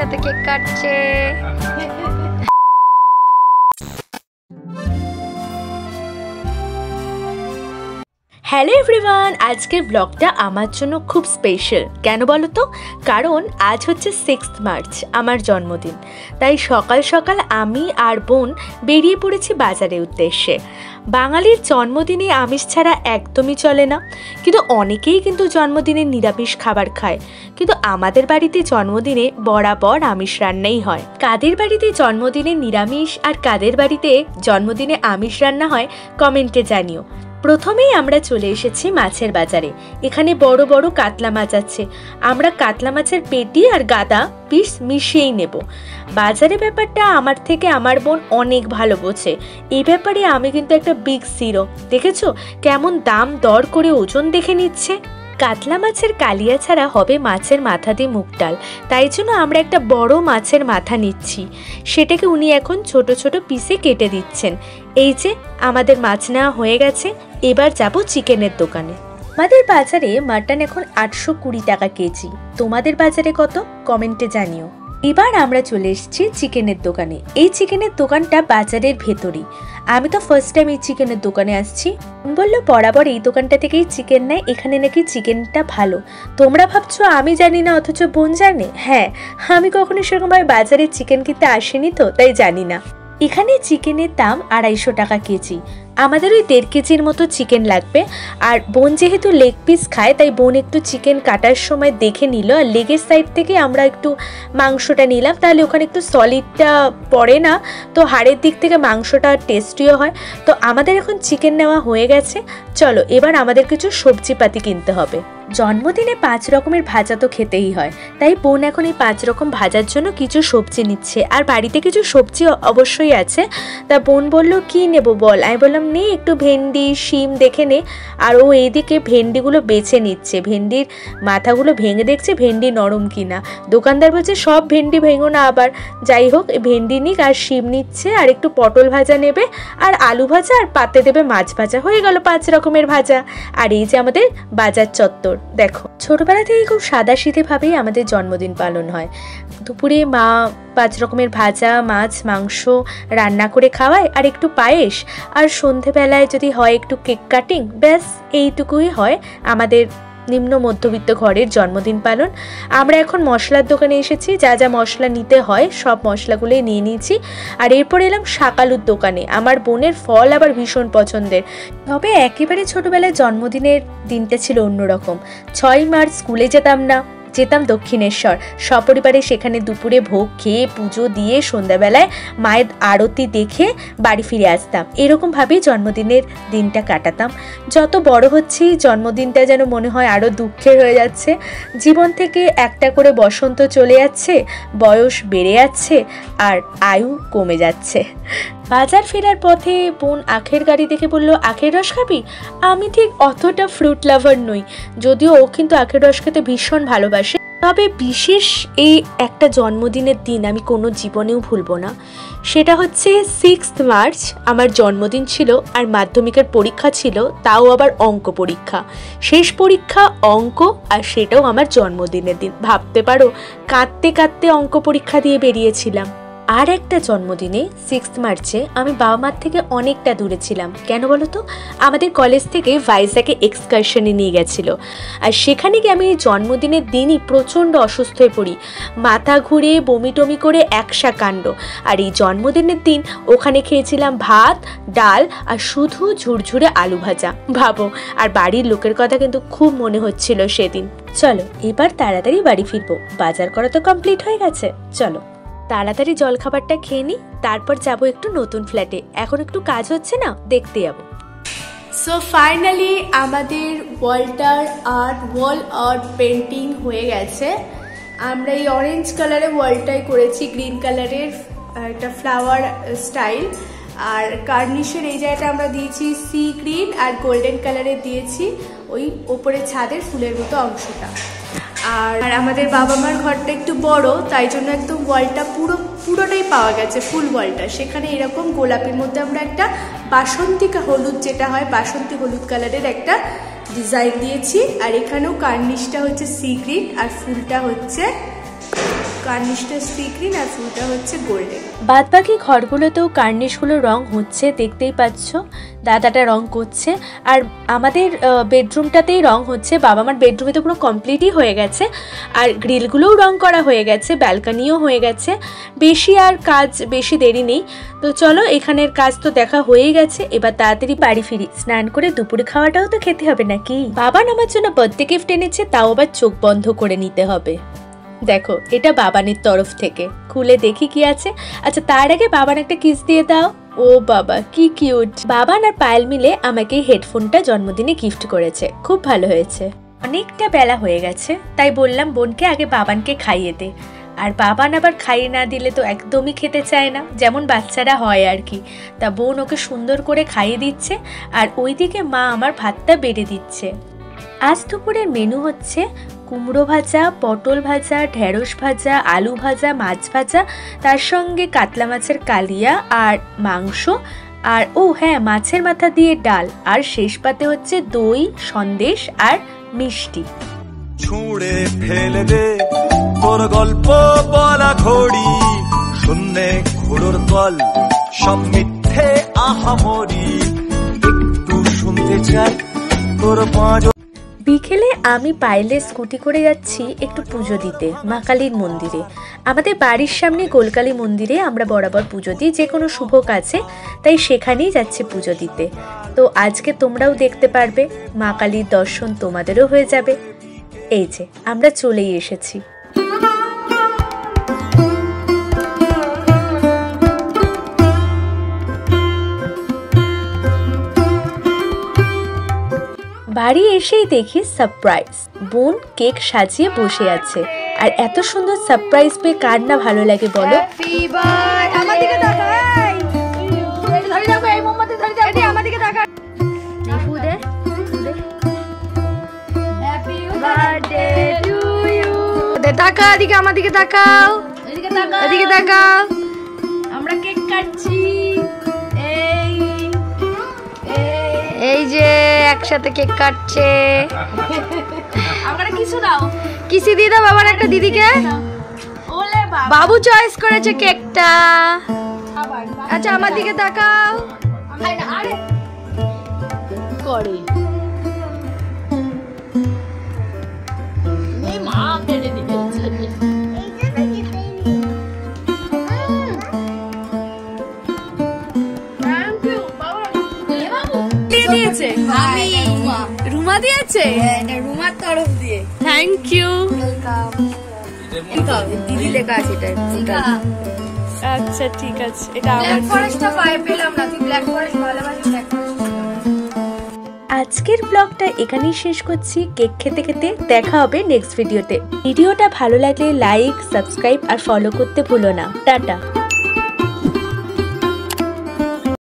সাথে কেক কাটছে। Hello everyone, আজকের ব্লগটা আমার জন্য খুব স্পেশাল। কেন বলো তো? কারণ আজ হচ্ছে 6 মার্চ, আমার জন্মদিন। তাই সকাল সকাল আমি আর বোন বেরিয়ে পড়েছি বাজারের উদ্দেশ্যে। বাঙালির জন্মদিনে আমিষ ছাড়া একদমই চলে না, কিন্তু অনেকেই কিন্তু জন্মদিনে নিরামিষ খাবার খায়। কিন্তু আমাদের বাড়িতে জন্মদিনে বরাবর আমিষ রান্নাই হয়। কাদের বাড়িতে জন্মদিনে নিরামিষ আর কাদের বাড়িতে জন্মদিনে আমিষ রান্না হয় কমেন্টে জানিও। প্রথমেই আমরা চলে এসেছি মাছের বাজারে। এখানে বড় বড় কাতলা মাছ আছে। আমরা কাতলা মাছের পেটি আর গাদা পিস মিশিয়েই নেব। বাজারে ব্যাপারটা আমার থেকে আমার বোন অনেক ভালো বোঝে। এই ব্যাপারে আমি কিন্তু একটা বিগ জিরো। দেখেছো কেমন দাম দর করে ওজন দেখে নিচ্ছে। কাতলা মাছের কালিয়া ছাড়া হবে মাছের মাথা দিয়ে মুগ ডাল, তাই জন্য আমরা একটা বড় মাছের মাথা নিচ্ছি। সেটাকে উনি এখন ছোট ছোট পিসে কেটে দিচ্ছেন। এই যে আমাদের মাছ নেওয়া হয়ে গেছে। এবার যাব চিকেনের দোকানে। আমাদের বাজারে মাটন এখন 820 টাকা কেজি। তোমাদের বাজারে কত? কমেন্টে জানিও। এবার আমরা চলে এসেছি চিকেনের দোকানে। এই চিকেনের দোকানটা বাজারের ভেতরেই। আমি তো ফার্স্ট টাইম এই চিকেনের দোকানে আসছি। বললো বরাবর এই দোকানটা থেকেই চিকেন নেয়, এখানে নাকি চিকেনটা ভালো। তোমরা ভাবছো আমি জানি না, অথচ বোন জানে। হ্যাঁ, আমি কখনো সেরকমভাবে বাজারে চিকেন কিনতে আসিনি তো, তাই জানি না। এখানে চিকেনের দাম 250 টাকা কেজি। আমাদের ওই 1.5 কেজির মতো চিকেন লাগবে। আর বোন যেহেতু লেগ পিস খায়, তাই বোন একটু চিকেন কাটার সময় দেখে নিল। আর লেগের সাইড থেকে আমরা একটু মাংসটা নিলাম, তাহলে ওখানে একটু সলিডটা পড়ে না, তো হাড়ের দিক থেকে মাংসটা টেস্টিও হয়। তো আমাদের এখন চিকেন নেওয়া হয়ে গেছে। চলো এবার আমাদের কিছু সবজিপাতি কিনতে হবে। জন্মদিনে 5 রকমের ভাজা তো খেতেই হয়, তাই বোন এখন এই 5 রকম ভাজার জন্য কিছু সবজি নিচ্ছে। আর বাড়িতে কিছু সবজি অবশ্যই আছে। তা বোন বলল কি নেব বল। আমি বললাম নে একটু ভেন্ডি শিম দেখে নে। আর ও এইদিকে ভেন্ডিগুলো বেছে নিচ্ছে। ভেন্ডির মাথাগুলো ভেঙে দেখছে ভেন্ডি নরম কিনা। দোকানদার বলছে সব ভেন্ডি ভেঙো না আবার। যাই হোক, ভেন্ডি নিক আর শিম নিচ্ছে। আর একটু পটল ভাজা নেবে, আর আলু ভাজা, আর পাতে দেবে মাছ ভাজা। হয়ে গেল 5 রকমের ভাজা। আর এই যে আমাদের বাজার চত্বর। দেখো ছোটবেলা থেকেই খুব সাদাসিধে ভাবেই আমাদের জন্মদিন পালন হয়। দুপুরে মা 5 রকমের ভাজা, মাছ, মাংস রান্না করে খাওয়ায়, আর একটু পায়েস। আর সন্ধেবেলায় যদি হয় একটু কেক কাটিং, ব্যাস এইটুকুই হয় আমাদের নিম্ন মধ্যবিত্ত ঘরের জন্মদিন পালন। আমরা এখন মশলার দোকানে এসেছি। যা যা মশলা নিতে হয় সব মশলাগুলোই নিয়ে নিয়েছি। আর এরপর এলাম শাকালুর দোকানে। আমার বোনের ফল আবার ভীষণ পছন্দের। তবে একেবারে ছোটবেলায় জন্মদিনের দিনটা ছিল অন্যরকম। 6 মার্চ স্কুলে যেতাম না, যেতাম দক্ষিণেশ্বর। সপরিবারে সেখানে দুপুরে ভোগ খেয়ে পুজো দিয়ে সন্ধ্যাবেলায় মায়ের আরতি দেখে বাড়ি ফিরে আসতাম। এরকমভাবেই জন্মদিনের দিনটা কাটাতাম। যত বড় হচ্ছি জন্মদিনটা যেন মনে হয় আরও দুঃখের হয়ে যাচ্ছে। জীবন থেকে একটা করে বসন্ত চলে যাচ্ছে, বয়স বেড়ে যাচ্ছে, আর আয়ু কমে যাচ্ছে। বাজার ফেরার পথে বোন আখের গাড়ি দেখে বলল আখের রস খাবি? আমি ঠিক অতটা ফ্রুট লাভার নই, যদিও ও কিন্তু আখের রস খেতে ভীষণ ভালোবাসে। তবে বিশেষ এই একটা জন্মদিনের দিন আমি কোনো জীবনেও ভুলবো না। সেটা হচ্ছে 6 মার্চ আমার জন্মদিন ছিল, আর মাধ্যমিকের পরীক্ষা ছিল, তাও আবার অঙ্ক পরীক্ষা। শেষ পরীক্ষা অঙ্ক, আর সেটাও আমার জন্মদিনের দিন। ভাবতে পারো, কাঁদতে কাঁদতে অঙ্ক পরীক্ষা দিয়ে বেরিয়েছিলাম। আর একটা জন্মদিনে 6 মার্চে আমি বাবা মার থেকে অনেকটা দূরে ছিলাম। কেন বলো তো? আমাদের কলেজ থেকে ভাইজ্যাগে এক্সকারশনে নিয়ে গেছিল। আর সেখানে গিয়ে আমি জন্মদিনের দিনই প্রচণ্ড অসুস্থ হয়ে পড়ি। মাথা ঘুরে বমি টমি করে একসা কাণ্ড। আর এই জন্মদিনের দিন ওখানে খেয়েছিলাম ভাত, ডাল, আর শুধু ঝুরঝুরে আলু ভাজা। ভাবো, আর বাড়ির লোকের কথা কিন্তু খুব মনে হচ্ছিল সেদিন। চলো এবার তাড়াতাড়ি বাড়ি ফিরবো। বাজার করা তো কমপ্লিট হয়ে গেছে। চলো তাড়াতাড়ি জলখাবারটা খেয়ে নিই, তারপর যাবো একটু নতুন ফ্ল্যাটে। এখন একটু কাজ হচ্ছে না, দেখতে যাবো। সো ফাইনালি আমাদের ওয়ালটার ওয়াল আর্ট পেন্টিং হয়ে গেছে। আমরা এই অরেঞ্জ কালারের ওয়ালটাই করেছি, গ্রিন কালারের একটা ফ্লাওয়ার স্টাইল। আর কার্নিশের এই জায়গাটা আমরা দিয়েছি সি গ্রিন আর গোল্ডেন কালারের দিয়েছি ওই ওপরে ছাদের ফুলের মতো অংশটা। আর আমাদের বাবা মার ঘরটা একটু বড়, তাই জন্য একদম ওয়ালটা পুরোটাই পাওয়া গেছে, ফুল ওয়ালটা। সেখানে এরকম গোলাপির মধ্যে আমরা একটা বাসন্তী হলুদ, যেটা হয় বাসন্তী হলুদ কালারের একটা ডিজাইন দিয়েছি। আর এখানেও কার্নিশটা হচ্ছে সি গ্রিন, আর ফুলটা হচ্ছে কার্নিশটা সি গ্রিন আর ফুলটা হচ্ছে গোল্ডেন। বাদ বাকি ঘরগুলোতেও কার্নিশগুলো রং হচ্ছে, দেখতেই পাচ্ছ দাদাটা রং করছে। আর আমাদের বেডরুমটাতেই রং হচ্ছে, বাবা আমার বেডরুমে তো পুরো কমপ্লিটই হয়ে গেছে। আর গ্রিলগুলোও রং করা হয়ে গেছে, ব্যালকানিও হয়ে গেছে। বেশি দেরি নেই। তো চলো, এখানের কাজ তো দেখা হয়েই গেছে, এবার তাড়াতাড়ি বাড়ি ফিরি। স্নান করে দুপুরে খাওয়াটাও তো খেতে হবে নাকি। বাবা আমার জন্য বার্থডে গিফট এনেছে, তাও আবার চোখ বন্ধ করে নিতে হবে। দেখো, এটা বাবানের তরফ থেকে, খুলে দেখি কি আছে। আচ্ছা, তার আগে বাবান একটা কিস দিয়ে দাও। ও বাবা, কি কিউট। বাবান আর পায়েল মিলে আমাকে হেডফোনটা জন্মদিনে গিফট করেছে, খুব ভালো হয়েছে। অনেকটা বেলা হয়ে গেছে, তাই বললাম বোনকে আগে বাবানকে খাইয়ে দে। আর বাবান আবার খাইয়ে না দিলে তো একদমই খেতে চায় না, যেমন বাচ্চারা হয় আর কি। তা বোন ওকে সুন্দর করে খাইয়ে দিচ্ছে, আর ওইদিকে মা আমার ভাতটা বেড়ে দিচ্ছে। আজ দুপুরের মেনু হচ্ছে কুমড়ো ভাজা, পটল ভাজা, ঢেঁড়স ভাজা, আলু ভাজা, মাছ ভাজা, তার সঙ্গে কাতলা মাছের কালিয়া আর মাংস, আর ও হ্যাঁ, মাছের মাথা দিয়ে ডাল, আর শেষ পাতে হচ্ছে দই, সন্দেশ আর মিষ্টি। ছুঁড়ে ফেলে দে তোর গল্প বলা ঘড়ি, শূন্যে ঘোড়োর দল, সব মিথ্যে আহামরি, একটু শুনতে চাই তোর পাঁচ। বিকেলে আমি পায়েলে স্কুটি করে যাচ্ছি একটু পুজো দিতে মা কালীর মন্দিরে। আমাদের বাড়ির সামনে গোলকালী মন্দিরে আমরা বরাবর পুজো দিই যে কোনো শুভ কাজে, তাই সেখানেই যাচ্ছি পুজো দিতে। তো আজকে তোমরাও দেখতে পারবে, মা কালীর দর্শন তোমাদেরও হয়ে যাবে। এই যে আমরা চলেই এসেছি। বাড়ি এসেই দেখি সারপ্রাইজ, বোন কেক সাজিয়ে বসে আছে। আর এত সুন্দর সারপ্রাইজ পেয়ে কার না ভালো লাগে বলো। আমরা কেক কাটছি, এই যে একসাথে কেক কাটছে। আমরা কিছু দাও, কিসি দিয়ে দাও বাবার একটা দিদিকে। বাবু চয়েস করেছে কেকটা। আচ্ছা, আমার দিকে তাকাও। করে রুমা দিয়েছে, রুমার তরফ দিয়ে। Thank you. দিদি লেখা আছে এটা। আচ্ছা ঠিক আছে, এটা ব্ল্যাক ফরেস্টটা পেলাম না, তুই ব্ল্যাক ফরেস্ট ভালোবাসিস। Black forest. আজকের ব্লগটা এখানেই শেষ করছি। কেক খেতে খেতে দেখা হবে নেক্সট ভিডিওতে। ভিডিওটা ভালো লাগলে লাইক, সাবস্ক্রাইব আর ফলো করতে ভুলো না। টাটা।